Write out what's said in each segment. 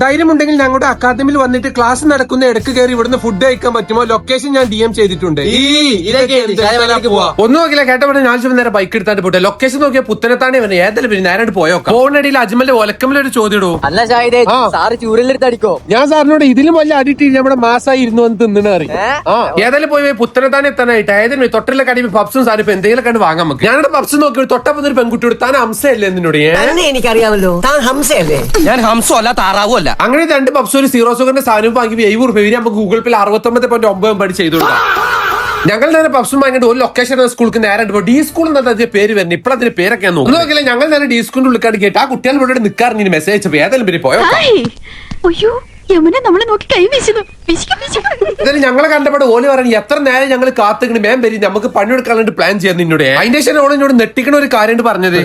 ധൈര്യമുണ്ടെങ്കിൽ ഞങ്ങളുടെ അക്കാദമിയിൽ വന്നിട്ട് ക്ലാസ് നടക്കുന്ന ഇടക്ക് കയറി ഇവിടുന്ന് ഫുഡ് കഴിക്കാൻ പറ്റുമോ? ലൊക്കേഷൻ ഞാൻ DM ചെയ്തിട്ടുണ്ട്. ഒന്നും നോക്കില്ല കേട്ടവിടെ ഞാൻ നേരെ ബൈക്ക് എടുത്താണ്ട് പോട്ടെ. ലൊക്കേഷൻ നോക്കിയാൽ പുത്തനത്താണി വന്നെ ഏതായാലും പിന്നെ നേരെ പോയോ. ഫോണിടയിൽ അജ്മലിന്റെ ഒലക്കമിലൊരു ചോദ്യം ഇടൂ. ഞാൻ സാറിനോട് ഇതിലും വലിയ അടിയിട്ട് നമ്മുടെ മാസമായി ഇരുന്ന് വന്ന് തിന്നണ അറിയാം. ഏതായാലും പോയി പുത്തനത്താണി എത്താനായിട്ട് ഏതായാലും തൊട്ടിലെ കടി പപ്സും സാറിന് ഇപ്പൊ എന്തെങ്കിലും കണ്ട് വാങ്ങാൻ നമുക്ക്. ഞാനവിടെ പപ്സ് നോക്കി തൊട്ടപ്പോ ഒരു പെൺകുട്ടിയോട് താൻ ഹംസയല്ലേ എന്നോട്? എനിക്കറിയാമല്ലോ, താൻ ഹംസയല്ലേ? ഞാൻ ഹംസോ അല്ല താറാവോ അല്ല. അങ്ങനെ 2 പപ്സ് ഒരു 0 സുഗറിന്റെ സാധനം വാങ്ങി 70 രൂപ നമുക്ക് ഗൂഗിൾ പേ 69.9 ചെയ്തു കൊടുക്കാം. ഞങ്ങൾ നേരെ പപ്സും വാങ്ങിയിട്ട് ഒരു ലൊക്കേഷൻ സ്കൂൾക്ക് നേരെ ഡി സ്കൂൾ എന്താ പേര് വരുന്നത്? ഇപ്പഴത്തിന്റെ പേരൊക്കെ നോക്കില്ല. ഞങ്ങൾ നേരെ ഡി സ്കൂളിന്റെ ഉള്ളിൽ കേട്ട് ആ കുട്ടികൾ ഇവിടെ നിൽക്കാറുണ്ട് മെസ്സേജ് ഏതായാലും പിന്നെ പോയോ. നമ്മളെ നോക്കി കൈ വീശുന്നു. ഞങ്ങളെ കണ്ടപ്പോൾ ഓല് പറഞ്ഞു എത്ര നേരം ഞങ്ങൾ കാത്തുകണ് മേം വരി നമുക്ക് പണിയെടുക്കാനായിട്ട് പ്ലാൻ ചെയ്യാൻ നിന്നോട്. അതിന്റെ ശേഷം ഓള് എന്നോട് നെട്ടിക്കണ ഒരു കാര്യം പറഞ്ഞത്.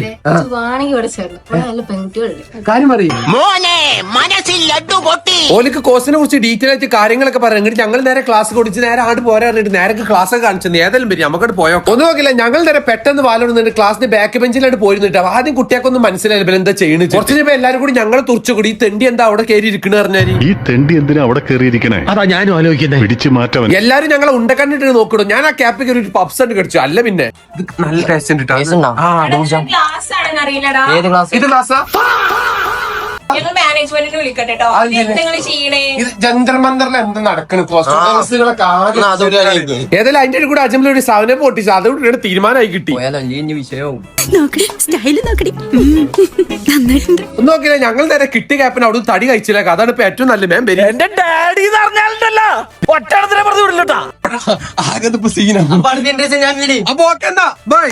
ഓലിക്ക് കോഴ്സിനെ കുറിച്ച് ഡീറ്റെയിൽ ആയിട്ട് കാര്യങ്ങളൊക്കെ പറയാം. എന്നിട്ട് ഞങ്ങൾ നേരെ ക്ലാസ് കൊടുത്ത് നേരെ ആണ്ട് പോരാറിട്ട് നേരെ ക്ലാസ് ഒക്കെ കാണിച്ചത് ഏതായാലും വരും നമുക്കോട്ട് പോയോ. ഒന്നും നോക്കില്ല ഞങ്ങൾ നേരെ പെട്ടെന്ന് വാലോടുന്നുണ്ട് ക്ലാസ്സിന്റെ ബാക്ക് ബെഞ്ചിലായിട്ട് പോയിരുന്നിട്ട് ആദ്യം കുട്ടിയൊക്കെ മനസ്സിലായില്ല എന്താ ചെയ്യുന്നത്. കുറച്ച് കഴിഞ്ഞപ്പോ എല്ലാവരും കൂടി ഞങ്ങൾ തുറച്ചുകൂടി ഈ തെണ്ടി എന്താ അവിടെ കയറി ഇരിക്കണ പറഞ്ഞാല് ഈ തെണ്ടി എന്തിനാ അവിടെ കയറിയിരിക്കണേ? അതാ ഞാനും ആലോചിക്കുന്നത്. പിടിച്ചു മാറ്റാൻ എല്ലാരും ഞങ്ങളെ ഉണ്ടക്കണ്ടിട്ട് നോക്കണോ. ഞാൻ ആ ക്യാപ്പിൽ കയറി ഒരു പപ്സ് ഉണ്ട് കടിച്ചു. അല്ല പിന്നെ ഇത് നല്ല ടേസ്റ്റ് ഉണ്ട്. ഇത് ക്ലാസ്സാ മാനേജ്മെന്റിനെ വിളിക്കട്ടെ. ഇത് ജന്തർ മന്ദറിൽ എന്താ നടക്കണ? ഏതായാലും അതിന്റെ കൂടെ അജമിൽ ഒരു സാധനം പൊട്ടിച്ചു. അതുകൊണ്ട് തീരുമാനമായി കിട്ടി. നോക്കില്ല ഞങ്ങൾ നേരെ കിട്ടി ക്യാപ്പിന് അവിടെ തടി കഴിച്ചില്ല. അതാണ് ഇപ്പൊ ഏറ്റവും നല്ല മേം വരും. എന്റെ ഡാഡി പറഞ്ഞാലുണ്ടല്ലോ ഒറ്റടത്തിനെ പറഞ്ഞു വിടില്ലട്ടാ. ആകെ സീനാ. ഞാൻ അപ്പൊ ഓക്കെ എന്നാ ബൈ.